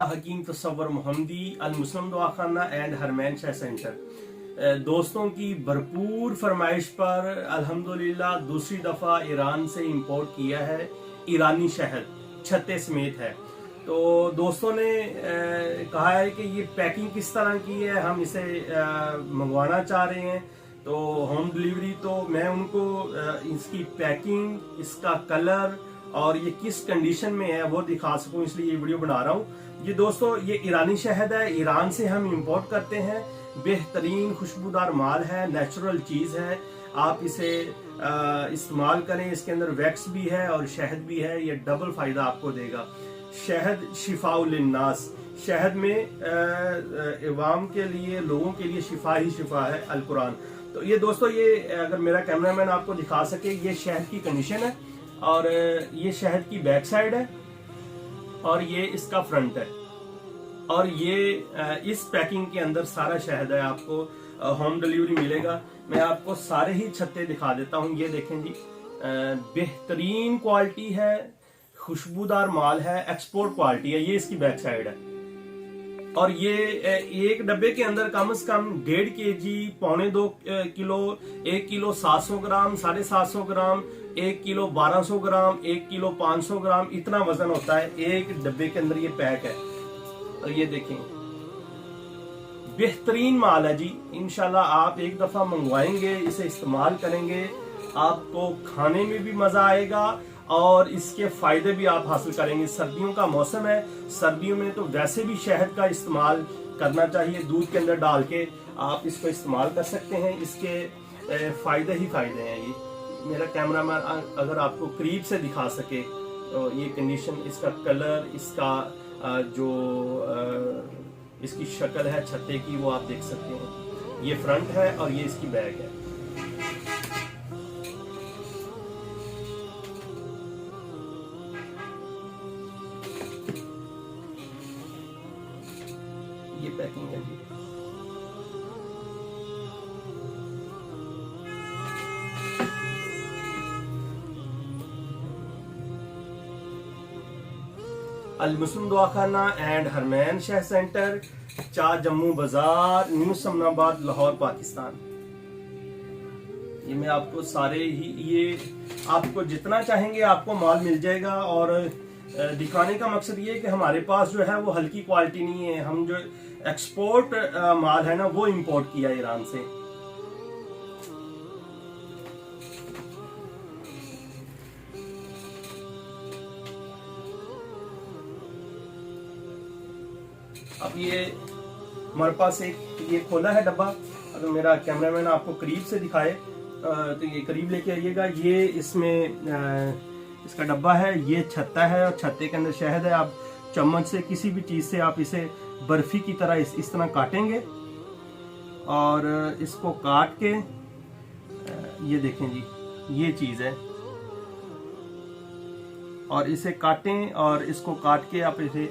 हकीम तसव्वुर मोहम्मदी अल मुस्लिम दवाखाना and हरमैन Shah centre दोस्तों की भरपूर फरमाइश पर अल्हम्दुलिल्लाह दूसरी दफ़ा ईरान से इंपोर्ट किया है। ईरानी शहद छत्ते समेत है। तो दोस्तों ने कहा है कि ये पैकिंग किस तरह की है, हम इसे मंगवाना चाह रहे हैं। तो होम डिलीवरी तो मैं उनको इसकी पैकिंग, इसका कलर और ये किस कंडीशन में है वो दिखा सकूं, इसलिए ये वीडियो बना रहा हूँ। ये दोस्तों ये ईरानी शहद है, ईरान से हम इंपोर्ट करते हैं। बेहतरीन खुशबूदार माल है, नेचुरल चीज़ है। आप इसे इस्तेमाल करें। इसके अंदर वैक्स भी है और शहद भी है। ये डबल फायदा आपको देगा। शहद शिफाउल लिन्नास, शहद में इवाम के लिए, लोगों के लिए शिफा ही शिफा है, अल कुरान। तो ये दोस्तों, ये अगर मेरा कैमरामैन आपको दिखा सके, ये शहद की कंडीशन है और ये शहद की बैक साइड है और ये इसका फ्रंट है और ये इस पैकिंग के अंदर सारा शहद है। आपको होम डिलीवरी मिलेगा। मैं आपको सारे ही छत्ते दिखा देता हूँ। ये देखें जी, बेहतरीन क्वालिटी है, खुशबूदार माल है, एक्सपोर्ट क्वालिटी है। ये इसकी बैक साइड है और ये एक डब्बे के अंदर कम से कम 1.5 kg, 2.25 किलो, 1 किलो 700 ग्राम, 750 ग्राम, 1 किलो 1200 ग्राम, 1 किलो 500 ग्राम, इतना वजन होता है। एक डब्बे के अंदर ये पैक है। और ये देखें, बेहतरीन माल है जी। इंशाल्लाह आप एक दफा मंगवाएंगे, इसे इस्तेमाल करेंगे, आपको खाने में भी मजा आएगा और इसके फायदे भी आप हासिल करेंगे। सर्दियों का मौसम है, सर्दियों में तो वैसे भी शहद का इस्तेमाल करना चाहिए। दूध के अंदर डाल के आप इसको इस्तेमाल कर सकते हैं। इसके फायदे ही फायदे हैं। ये मेरा कैमरामैन अगर आपको करीब से दिखा सके तो ये कंडीशन, इसका कलर, इसका जो इसकी शक्ल है छत्ते की, वो आप देख सकते हैं। ये फ्रंट है और ये इसकी बैक है। ये पैकिंग है जी। अल मुस्लिम दवाखाना एंड हरमैन शाह सेंटर, 4 जम्मू बाजार, न्यू समनाबाद, लाहौर, पाकिस्तान। ये मैं आपको सारे ही, ये आपको जितना चाहेंगे आपको माल मिल जाएगा। और दिखाने का मकसद ये है कि हमारे पास जो है वो हल्की क्वालिटी नहीं है। हम जो एक्सपोर्ट माल है ना, वो इंपोर्ट किया ईरान से। अब ये हमारे पास एक ये खोला है डब्बा। अगर मेरा कैमरामैन आपको करीब से दिखाए तो ये करीब लेके आइएगा। ये इसमें इसका डब्बा है, ये छत्ता है और छत्ते के अंदर शहद है। आप चम्मच से, किसी भी चीज़ से आप इसे बर्फी की तरह इस तरह काटेंगे और इसको काट के ये देखें जी, ये चीज़ है। और इसे काटें और इसको काट के आप इसे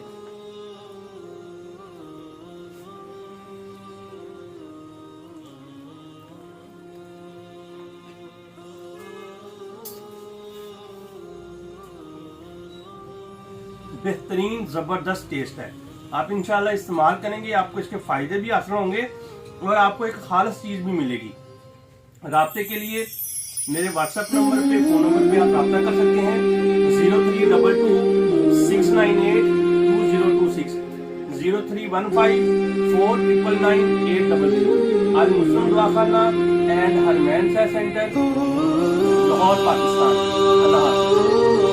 बेहतरीन जबरदस्त टेस्ट है। आप इंशाल्लाह इस्तेमाल करेंगे, आपको इसके फायदे भी हासिल होंगे और आपको एक खास चीज भी मिलेगी। राब्ते के लिए मेरे व्हाट्सएप नंबर पे, फोन नंबर पे आप राब्ता कर सकते हैं। 032269822026, 0315499980। अल मुस्लिम दवाखाना एंड हरमैन शाह सेंटर, लाहौर, पाकिस्तान। अल्लाह हाफ़िज़।